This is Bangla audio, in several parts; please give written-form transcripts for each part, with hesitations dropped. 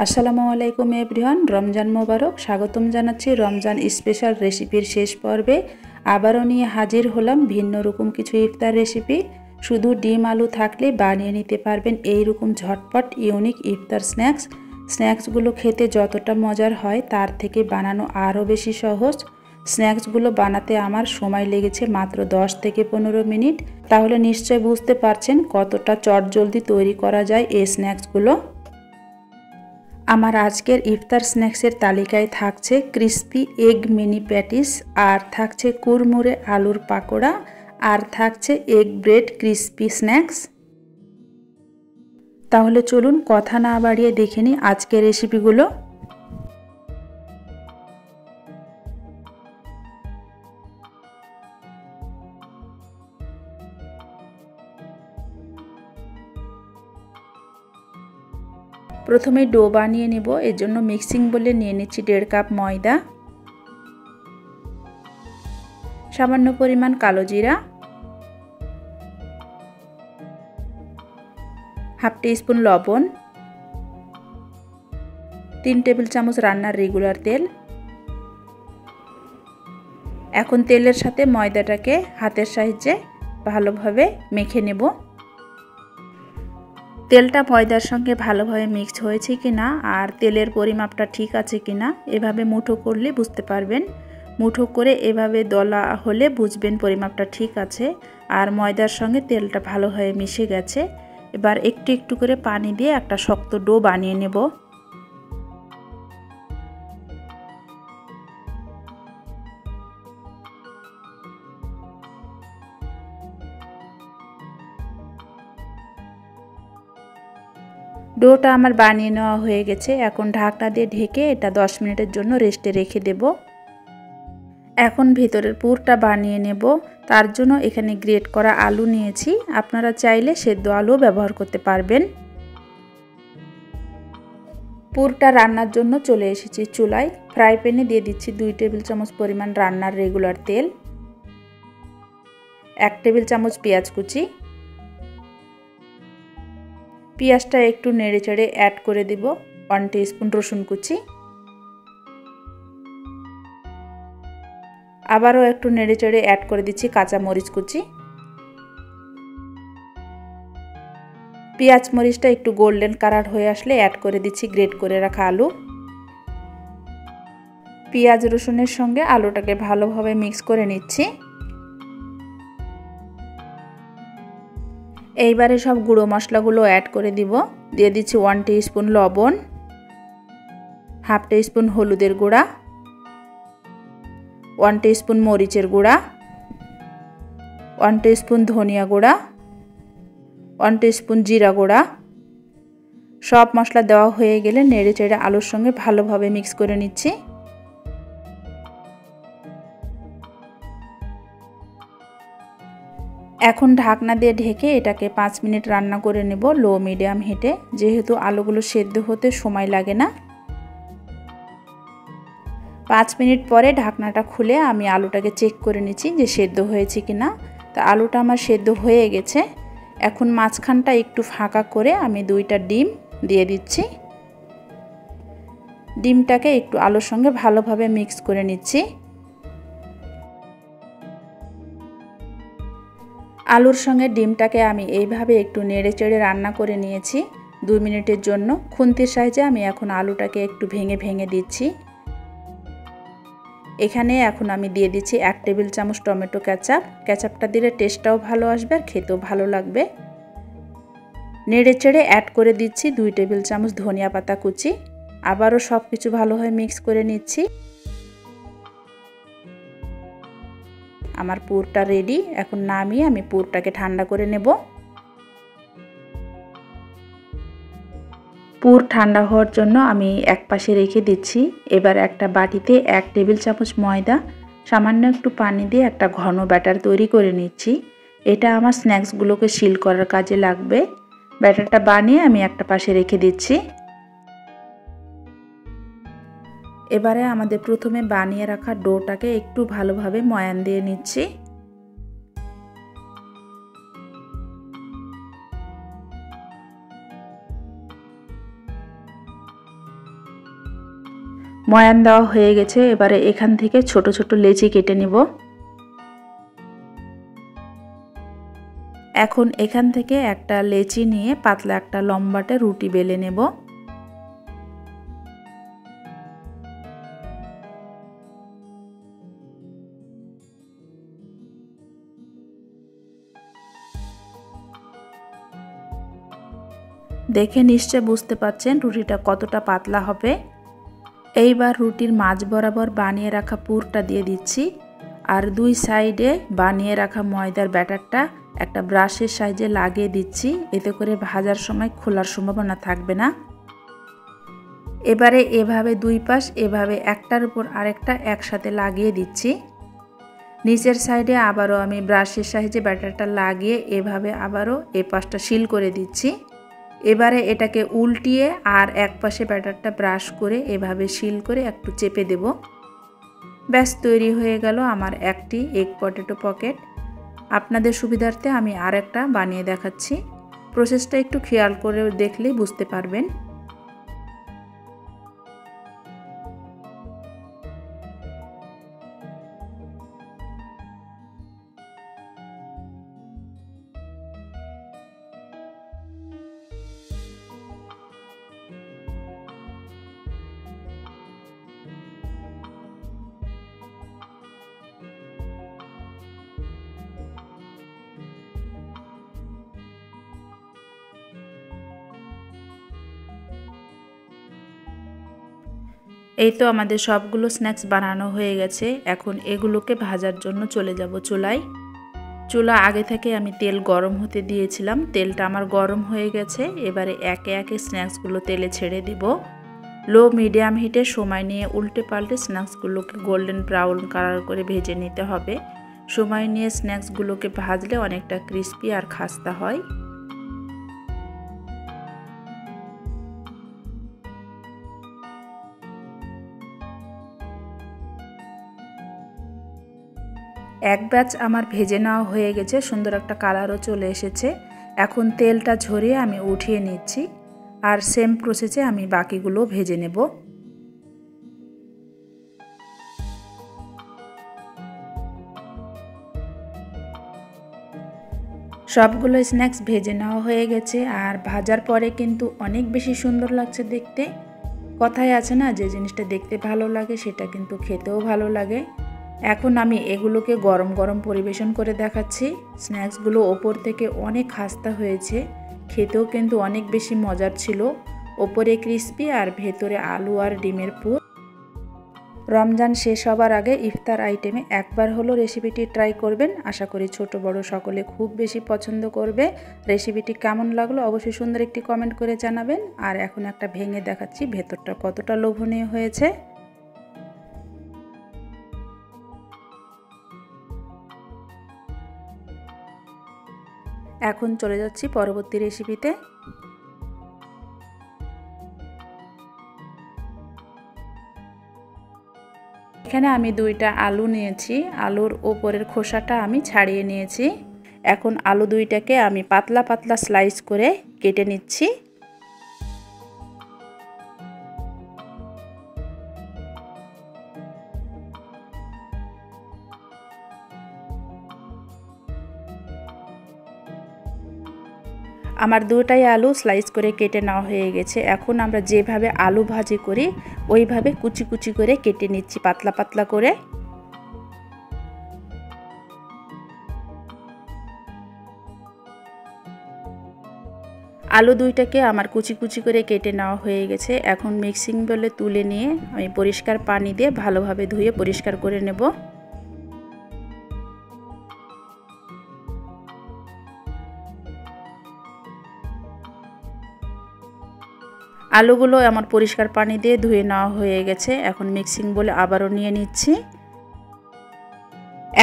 আসসালামু আলাইকুম এভরিওয়ান, রমজান মোবারক। স্বাগতম জানাচ্ছি রমজান স্পেশাল রেসিপির শেষ পর্বে। আবারও নিয়ে হাজির হলাম ভিন্ন রকম কিছু ইফতার রেসিপি। শুধু ডিম আলু থাকলে বানিয়ে নিতে পারবেন এই রকম ঝটপট ইউনিক ইফতার স্ন্যাক্সগুলো খেতে যতটা মজার হয় তার থেকে বানানো আরও বেশি সহজ। স্ন্যাক্সগুলো বানাতে আমার সময় লেগেছে মাত্র 10 থেকে 15 মিনিট। তাহলে নিশ্চয় বুঝতে পারছেন কতটা চটজলদি তৈরি করা যায় এই স্ন্যাক্সগুলো। আমার আজকের ইফতার স্ন্যাক্সের তালিকায় থাকছে ক্রিস্পি এগ মিনি প্যাটিস, আর থাকছে কুরমুরে আলুর পাকোড়া, আর থাকছে এগ ব্রেড ক্রিস্পি স্ন্যাক্স। তাহলে চলুন কথা না বাড়িয়ে দেখে নিই আজকের রেসিপিগুলো। প্রথমে ডো বানিয়ে নেব। এর জন্য মিক্সিং বলে নিয়ে নিচ্ছি 1.5 কাপ ময়দা, সামান্য পরিমাণ কালো জিরা, হাফ টিস্পুন লবণ, 3 টেবিল চামচ রান্নার রেগুলার তেল। এখন তেলের সাথে ময়দাটাকে হাতের সাহায্যে ভালোভাবে মেখে নেব। তেলটা ময়দার সঙ্গে ভালোভাবে মিক্সড হয়েছে কিনা আর তেলের পরিমাপটা ঠিক আছে কিনা এভাবে মুঠো করলে বুঝতে পারবেন। মুঠো করে এভাবে দলা হলে বুঝবেন পরিমাপটা ঠিক আছে আর ময়দার সঙ্গে তেলটা ভালোভাবে মিশে গেছে। এবার একটু একটু করে পানি দিয়ে একটা শক্ত ডো বানিয়ে নেব। ডোটা আমার বানিয়ে নেওয়া হয়ে গেছে। এখন ঢাকনা দিয়ে ঢেকে এটা 10 মিনিটের জন্য রেস্টে রেখে দেব। এখন ভিতরের পুরটা বানিয়ে নেব। তার জন্য এখানে গ্রেট করা আলু নিয়েছি, আপনারা চাইলে সেদ্ধ আলুও ব্যবহার করতে পারবেন। পুরটা রান্নার জন্য চলে এসেছি চুলায়। ফ্রাই প্যানে দিয়ে দিচ্ছি 2 টেবিল চামচ পরিমাণ রান্নার রেগুলার তেল, 1 টেবিল চামচ পেঁয়াজ কুচি। পেঁয়াজটা একটু নেড়ে চেড়ে অ্যাড করে দেব 1 টিস্পুন রসুন কুচি। আবারও একটু নেড়ে চেড়ে অ্যাড করে দিচ্ছি কাঁচা মরিচ কুচি। পেঁয়াজ মরিচটা একটু গোল্ডেন কালার হয়ে আসলে অ্যাড করে দিচ্ছি গ্রেট করে রাখা আলু। পেঁয়াজ রসুনের সঙ্গে আলুটাকে ভালোভাবে মিক্স করে নিচ্ছি। এইবারে সব গুঁড়ো মশলাগুলো অ্যাড করে দিব। দিয়ে দিচ্ছি 1 টিস্পুন লবণ, হাফ টিস্পুন হলুদের গুঁড়া, 1 টিস্পুন মরিচের গুঁড়া, 1 টিস্পুন ধনিয়া গুঁড়া, 1 টিস্পুন জিরা গুঁড়া। সব মশলা দেওয়া হয়ে গেলে নেড়ে চেড়ে আলুর সঙ্গে ভালোভাবে মিক্স করে নিচ্ছি। এখন ঢাকনা দিয়ে ঢেকে এটাকে 5 মিনিট রান্না করে নেব লো মিডিয়াম হিটে, যেহেতু আলুগুলো সেদ্ধ হতে সময় লাগে না। 5 মিনিট পরে ঢাকনাটা খুলে আমি আলুটাকে চেক করে নিচ্ছি যে সেদ্ধ হয়েছে কিনা। তো আলুটা আমার সেদ্ধ হয়ে গেছে। এখন মাঝখানটা একটু ফাঁকা করে আমি 2টা ডিম দিয়ে দিচ্ছি। ডিমটাকে একটু আলুর সঙ্গে ভালোভাবে মিক্স করে নিচ্ছি। আলুর সঙ্গে ডিমটাকে আমি এইভাবে একটু নেড়ে চেড়ে রান্না করে নিয়েছি 2 মিনিটের জন্য। খুন্তির সাহায্যে আমি এখন আলুটাকে একটু ভেঙে ভেঙে দিচ্ছি। এখানে এখন আমি দিয়ে দিচ্ছি 1 টেবিল চামচ টমেটো কেচাপ। কেচাপটা দিলে টেস্টটাও ভালো আসবে আর খেতেও ভালো লাগবে। নেড়ে চেড়ে অ্যাড করে দিচ্ছি 2 টেবিল চামচ ধনিয়া পাতা কুচি। আবারও সব কিছু ভালোভাবে মিক্স করে নিচ্ছি। আমার পুরটা রেডি। এখন নামিয়ে আমি পুরটাকে ঠান্ডা করে নেব। পুর ঠান্ডা হওয়ার জন্য আমি এক পাশে রেখে দিচ্ছি। এবার একটা বাটিতে 1 টেবিল চামচ ময়দা, সামান্য একটু পানি দিয়ে একটা ঘন ব্যাটার তৈরি করে নিচ্ছি। এটা আমার স্ন্যাক্সগুলোকে সিল করার কাজে লাগবে। ব্যাটারটা বানিয়ে আমি একটা পাশে রেখে দিচ্ছি। এবারে আমাদের প্রথমে বানিয়ে রাখা ডোটাকে একটু ভালোভাবে ময়ান দিয়ে নিচ্ছি। ময়ান দেওয়া হয়ে গেছে। এবারে এখান থেকে ছোট ছোট লেচি কেটে নিব। এখন এখান থেকে একটা লেচি নিয়ে পাতলা একটা লম্বাটে রুটি বেলে নেব। দেখে নিশ্চয় বুঝতে পারছেন রুটিটা কতটা পাতলা হবে। এইবার রুটির মাঝ বরাবর বানিয়ে রাখা পুরটা দিয়ে দিচ্ছি, আর দুই সাইডে বানিয়ে রাখা ময়দার ব্যাটারটা একটা ব্রাশের সাহায্যে লাগিয়ে দিচ্ছি, এতে করে ভাজার সময় খোলার সম্ভাবনা থাকবে না। এবারে এভাবে দুই পাশ এভাবে একটার উপর আরেকটা একসাথে লাগিয়ে দিচ্ছি। নিচের সাইডে আবারও আমি ব্রাশের সাহায্যে ব্যাটারটা লাগিয়ে এভাবে আবারও এ পাশটা সিল করে দিচ্ছি। এবারে এটাকে উল্টিয়ে আর এক পাশে ব্যাটারটা ব্রাশ করে এভাবে সিল করে একটু চেপে দেব। ব্যাস তৈরি হয়ে গেল আমার একটি এগ পটেটো পকেট। আপনাদের সুবিধার্থে আমি আরেকটা বানিয়ে দেখাচ্ছি। প্রসেসটা একটু খেয়াল করে দেখলেই বুঝতে পারবেন। এই তো আমাদের সবগুলো স্ন্যাক্স বানানো হয়ে গেছে। এখন এগুলোকে ভাজার জন্য চলে যাব চুলায়। চুলা আগে থেকে আমি তেল গরম হতে দিয়েছিলাম, তেলটা আমার গরম হয়ে গেছে। এবারে একে একে স্ন্যাক্সগুলো তেলে ছেড়ে দিব। লো মিডিয়াম হিটে সময় নিয়ে উল্টে পাল্টে স্ন্যাক্সগুলোকে গোল্ডেন ব্রাউন কালার করে ভেজে নিতে হবে। সময় নিয়ে স্ন্যাক্সগুলোকে ভাজলে অনেকটা ক্রিস্পি আর খাস্তা হয়। এক ব্যাচ আমার ভেজে নেওয়া হয়ে গেছে, সুন্দর একটা কালারও চলে এসেছে। এখন তেলটা ঝরিয়ে আমি উঠিয়ে নিচ্ছি, আর সেম প্রসেসে আমি বাকিগুলো ভেজে নেব। সবগুলো স্ন্যাক্স ভেজে নেওয়া হয়ে গেছে, আর ভাজার পরে কিন্তু অনেক বেশি সুন্দর লাগছে দেখতে। কথায় আছে না, যে জিনিসটা দেখতে ভালো লাগে সেটা কিন্তু খেতেও ভালো লাগে। এখন আমি এগুলোকে গরম গরম পরিবেশন করে দেখাচ্ছি। স্ন্যাক্সগুলো ওপর থেকে অনেক খাস্তা হয়েছে, খেতেও কিন্তু অনেক বেশি মজার ছিল। ওপরে ক্রিস্পি আর ভেতরে আলু আর ডিমের পুর। রমজান শেষ হবার আগে ইফতার আইটেমে একবার হলো রেসিপিটি ট্রাই করবেন। আশা করি ছোট বড় সকলে খুব বেশি পছন্দ করবে। রেসিপিটি কেমন লাগলো অবশ্যই সুন্দর একটি কমেন্ট করে জানাবেন। আর এখন একটা ভেঙে দেখাচ্ছি ভেতরটা কতটা লোভনীয় হয়েছে। এখন চলে যাচ্ছি পরবর্তী রেসিপিতে। এখানে আমি দুইটা আলু নিয়েছি, আলুর ওপরের খোসাটা আমি ছাড়িয়ে নিয়েছি। এখন আলু দুইটাকে আমি পাতলা পাতলা স্লাইস করে কেটে নিচ্ছি। আমার দুটাই আলু স্লাইস করে কেটে নেওয়া হয়ে গেছে। এখন আমরা যেভাবে আলু ভাজি করি ওইভাবে কুচি কুচি করে কেটে নিচ্ছি পাতলা পাতলা করে। আলু দুইটাকে আমার কুচি কুচি করে কেটে নেওয়া হয়ে গেছে। এখন মিক্সিং বলে তুলে নিয়ে আমি পরিষ্কার পানি দিয়ে ভালোভাবে ধুয়ে পরিষ্কার করে নেব। আলুগুলো আমার পরিষ্কার পানি দিয়ে ধুয়ে নেওয়া হয়ে গেছে। এখন মিক্সিং বলে আবারও নিয়ে নিচ্ছি।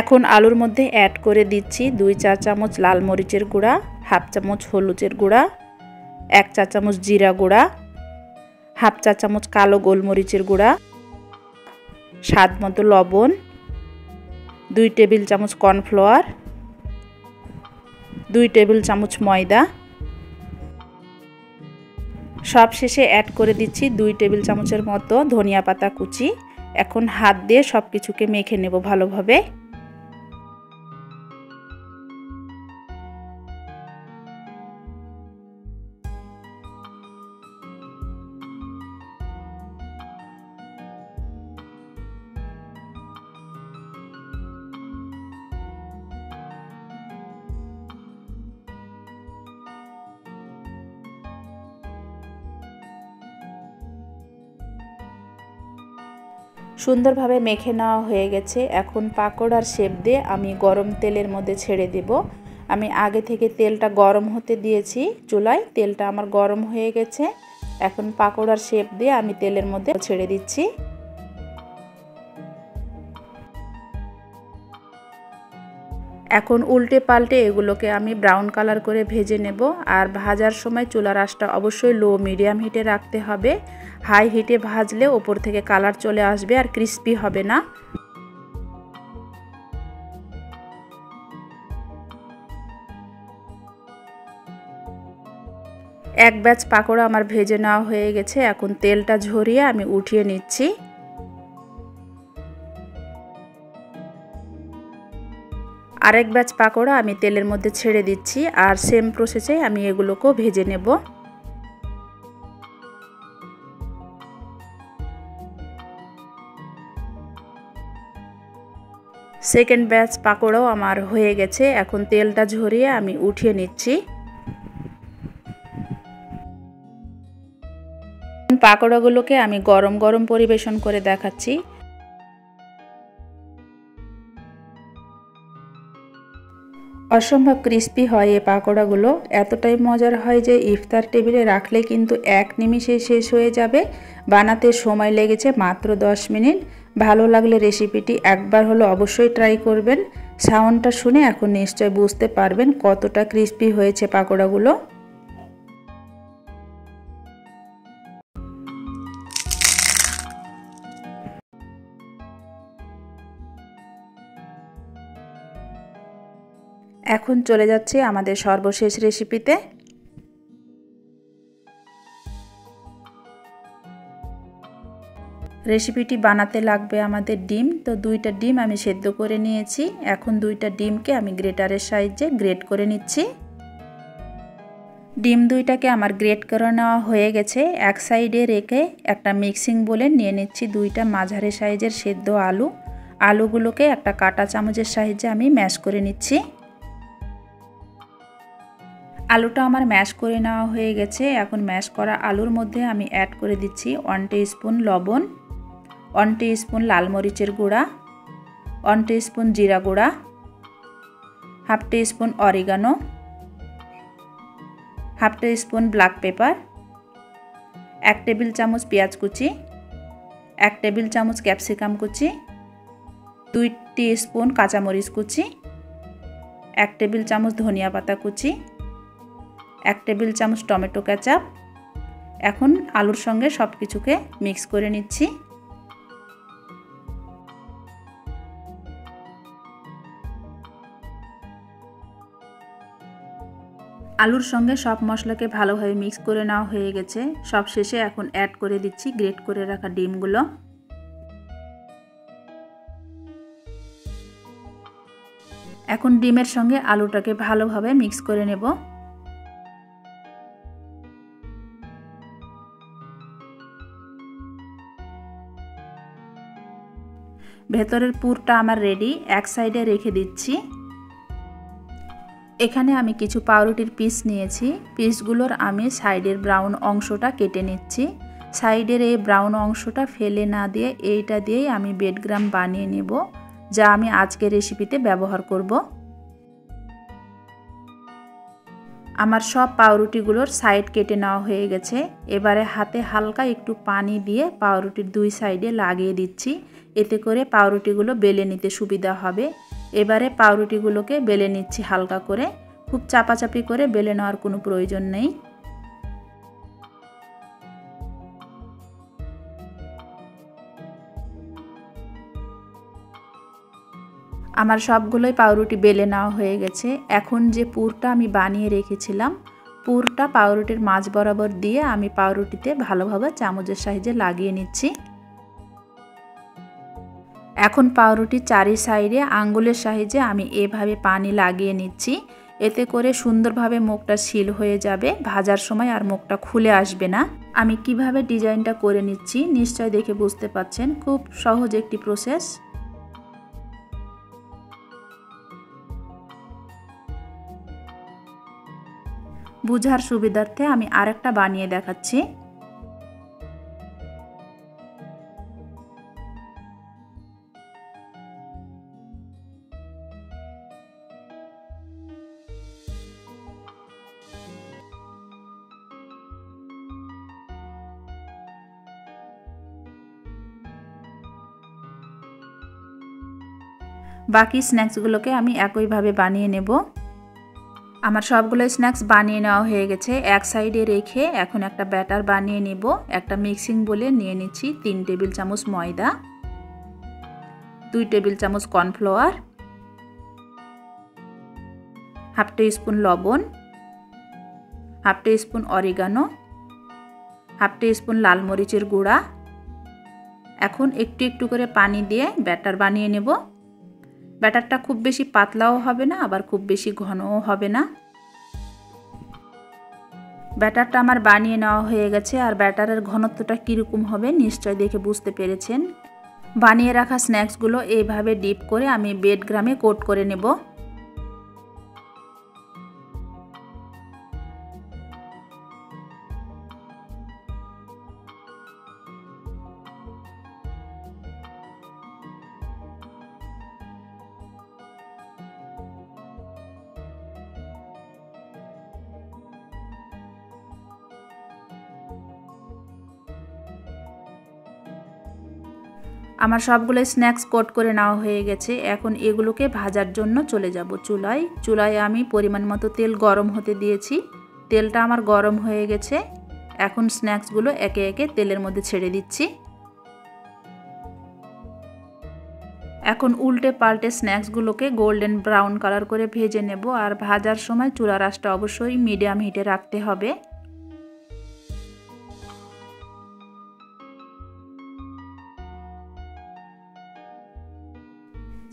এখন আলুর মধ্যে অ্যাড করে দিচ্ছি 2 চা চামচ লাল মরিচের গুঁড়া, হাফ চামচ হলুদের গুঁড়া, 1 চা চামচ জিরা গুঁড়া, হাফ চা চামচ কালো গোলমরিচের গুঁড়া, স্বাদ মতো লবণ, 2 টেবিল চামচ কর্নফ্লাওয়ার, 2 টেবিল চামচ ময়দা, সব শেষে অ্যাড করে দিচ্ছি 2 টেবিল চামচের মতো ধনিয়া পাতা কুচি। এখন হাত দিয়ে সব কিছুকে মেখে নেব ভালোভাবে। সুন্দরভাবে মেখে নেওয়া হয়ে গেছে। এখন পাকোড়ার শেপ দিয়ে আমি গরম তেলের মধ্যে ছেড়ে দেব। আমি আগে থেকে তেলটা গরম হতে দিয়েছি চুলায়, তেলটা আমার গরম হয়ে গেছে। এখন পাকোড়ার শেপ দিয়ে আমি তেলের মধ্যে ছেড়ে দিচ্ছি। এখন উল্টে পাল্টে এগুলোকে আমি ব্রাউন কালার করে ভেজে নেব। আর ভাজার সময় চুলার আঁচটা অবশ্যই লো মিডিয়াম হিটে রাখতে হবে। হাই হিটে ভাজলে ওপর থেকে কালার চলে আসবে আর ক্রিস্পি হবে না। এক ব্যাচ পাকোড়া আমার ভেজে নেওয়া হয়ে গেছে। এখন তেলটা ঝরিয়ে আমি উঠিয়ে নিচ্ছি। আরেক ব্যাচ পাকোড়া আমি তেলের মধ্যে ছেড়ে দিচ্ছি আর সেম প্রসেসে আমি এগুলোকেও ভেজে নেব। সেকেন্ড ব্যাচ পাকোড়াও আমার হয়ে গেছে। এখন তেলটা ঝরিয়ে আমি উঠিয়ে নিচ্ছি। পাকোড়াগুলোকে আমি গরম গরম পরিবেশন করে দেখাচ্ছি। অসম্ভব ক্রিস্পি হয় এই পাকোড়াগুলো, এতটাই মজার হয় যে ইফতার টেবিলে রাখলে কিন্তু এক নিমিষে শেষ হয়ে যাবে। বানাতে সময় লেগেছে মাত্র 10 মিনিট। ভালো লাগলে রেসিপিটি একবার হলো অবশ্যই ট্রাই করবেন। সাউন্ডটা শুনে এখন নিশ্চয় বুঝতে পারবেন কতটা ক্রিস্পি হয়েছে পাকোড়াগুলো। এখন চলে যাচ্ছি আমাদের সর্বশেষ রেসিপিতে। রেসিপিটি বানাতে লাগবে আমাদের ডিম। তো 2টা ডিম আমি সেদ্ধ করে নিয়েছি। এখন 2টা ডিমকে আমি গ্রেটারের সাহায্যে গ্রেট করে নিচ্ছি। ডিম 2টাকে আমার গ্রেট করে নেওয়া হয়ে গেছে। এক সাইডে রেখে একটা মিক্সিং বোলে নিয়ে নিচ্ছি 2টা মাঝারি সাইজের সেদ্ধ আলু। আলুগুলোকে একটা কাঁটা চামচের সাহায্যে আমি ম্যাশ করে নিচ্ছি। আলুটা আমার ম্যাশ করে নেওয়া হয়ে গেছে। এখন ম্যাশ করা আলুর মধ্যে আমি অ্যাড করে দিচ্ছি 1 টিস্পুন লবণ, 1 টিস্পুন লাল মরিচের গুঁড়া, 1 টিস্পুন জিরা গুঁড়া, half teaspoon oregano, half teaspoon black pepper, 1 table চামচ পেঁয়াজ কুচি, 1 টেবিল চামচ ক্যাপসিকাম কুচি, 2 টিস্পুন কাঁচামরিচ কুচি, 1 টেবিল চামচ ধনিয়া পাতা কুচি, 1 টেবিল চামচ টমেটো কেচাপ। এখন আলুর সঙ্গে সব কিছুকে মিক্স করে নিচ্ছি। আলুর সঙ্গে সব মশলাকে ভালোভাবে মিক্স করে নেওয়া হয়ে গেছে। সব শেষে এখন অ্যাড করে দিচ্ছি গ্রেট করে রাখা ডিমগুলো। এখন ডিমের সঙ্গে আলুটাকে ভালোভাবে মিক্স করে নেব। ভেতরের পুরটা আমার রেডি। এক সাইডে রেখে দিচ্ছি। এখানে আমি কিছু পাউরুটির পিস নিয়েছি। পিসগুলোর আমি সাইডের ব্রাউন অংশটা কেটে নিচ্ছি। সাইডের এই ব্রাউন অংশটা ফেলে না দিয়ে এইটা দিয়েই আমি ব্রেডক্রাম্ব বানিয়ে নেব, যা আমি আজকের রেসিপিতে ব্যবহার করব। আমার সব পাউরুটিগুলোর সাইড কেটে নেওয়া হয়ে গেছে। এবারে হাতে হালকা একটু পানি দিয়ে পাউরুটির 2 সাইডে লাগিয়ে দিচ্ছি। এতে করে পাউরুটিগুলো বেলে নিতে সুবিধা হবে। এবারে পাউরুটিগুলোকে বেলে নিচ্ছি হালকা করে। খুব চাপাচাপি করে বেলে নেওয়ার কোনো প্রয়োজন নেই। আমার সবগুলোই পাউরুটি বেলে নেওয়া হয়ে গেছে। এখন যে পুরটা আমি বানিয়ে রেখেছিলাম পুরটা পাউরুটির মাঝ বরাবর দিয়ে আমি পাউরুটিতে ভালোভাবে চামচের সাহায্যে লাগিয়ে নিচ্ছি। এখন পাউরুটির চারি সাইডে আঙ্গুলের সাহায্যে আমি এভাবে পানি লাগিয়ে নিচ্ছি। এতে করে সুন্দরভাবে মুখটা সিল হয়ে যাবে, ভাজার সময় আর মুখটা খুলে আসবে না। আমি কিভাবে ডিজাইনটা করে নিচ্ছি নিশ্চয় দেখে বুঝতে পাচ্ছেন, খুব সহজ একটি প্রসেস। বুঝার সুবিধার্থে আমি আরেকটা বানিয়ে দেখাচ্ছি। বাকি স্ন্যাক্সগুলোকে আমি একইভাবে বানিয়ে নেব। আমার সবগুলো স্ন্যাক্স বানিয়ে নেওয়া হয়ে গেছে। এক সাইডে রেখে এখন একটা ব্যাটার বানিয়ে নেব। একটা মিক্সিং বলে নিয়ে নিচ্ছি 3 টেবিল চামচ ময়দা, 2 টেবিল চামচ কর্নফ্লাওয়ার, হাফ টিস্পুন লবণ, half teaspoon oregano, half teaspoon লাল মরিচের গুঁড়া। এখন একটু একটু করে পানি দিয়ে ব্যাটার বানিয়ে নেব। ব্যাটারটা খুব বেশি পাতলাও হবে না, আবার খুব বেশি ঘনও হবে না। ব্যাটারটা আমার বানিয়ে নেওয়া হয়ে গেছে। আর ব্যাটারের ঘনত্বটা কীরকম হবে নিশ্চয় দেখে বুঝতে পেরেছেন। বানিয়ে রাখা স্ন্যাক্সগুলো এইভাবে ডিপ করে আমি ব্রেডক্রামে কোট করে নেব। আমার সবগুলো স্ন্যাক্স কোট করে নেওয়া হয়ে গেছে। এখন এগুলোকে ভাজার জন্য চলে যাব চুলায়। চুলায় আমি পরিমাণ মতো তেল গরম হতে দিয়েছি। তেলটা আমার গরম হয়ে গেছে। এখন স্ন্যাক্সগুলো একে একে তেলের মধ্যে ছেড়ে দিচ্ছি। এখন উল্টে পাল্টে স্ন্যাক্সগুলোকে গোল্ডেন ব্রাউন কালার করে ভেজে নেব। আর ভাজার সময় চুলার আঁচটা অবশ্যই মিডিয়াম হিটে রাখতে হবে।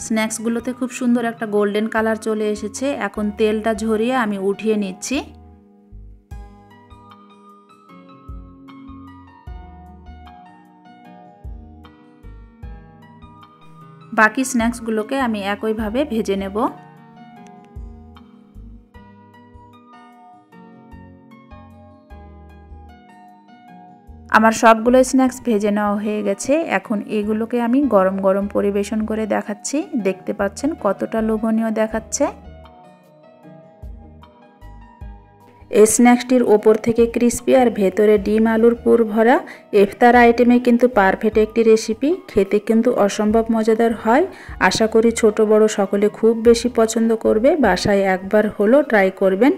স্ন্যাক্সগুলোতে খুব সুন্দর একটা গোল্ডেন কালার চলে এসেছে। এখন তেলটা ঝরিয়ে আমি উঠিয়ে নিচ্ছি। বাকি স্ন্যাক্সগুলোকে আমি একইভাবে ভেজে নেব। আমার সবগুলো স্ন্যাক্স ভেজে নেওয়া হয়ে গেছে। এখন এগুলোকে আমি গরম গরম পরিবেশন করে দেখাচ্ছি। দেখতে পাচ্ছেন কতটা লোভনীয় দেখাচ্ছে। এই স্ন্যাক্সটির ওপর থেকে ক্রিস্পি আর ভেতরে ডিম আলুর পুর ভরা ইফতার আইটেমে কিন্তু পারফেক্ট একটি রেসিপি। খেতে কিন্তু অসম্ভব মজাদার হয়। আশা করি ছোট বড় সকলে খুব বেশি পছন্দ করবে। বাসায় একবার হলো ট্রাই করবেন।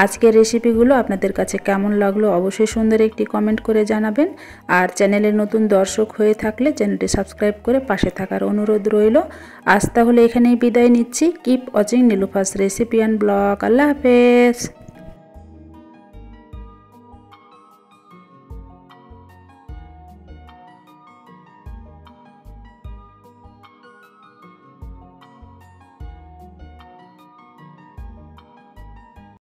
আজকের রেসিপিগুলো আপনাদের কাছে কেমন লাগলো অবশ্যই সুন্দর একটি কমেন্ট করে জানাবেন। আর চ্যানেলের নতুন দর্শক হয়ে থাকলে চ্যানেলটি সাবস্ক্রাইব করে পাশে থাকার অনুরোধ রইল। আজ তাহলে এখানেই বিদায় নিচ্ছি। Keep watching Nilufa's recipe and blog. আল্লাহ হাফেজ।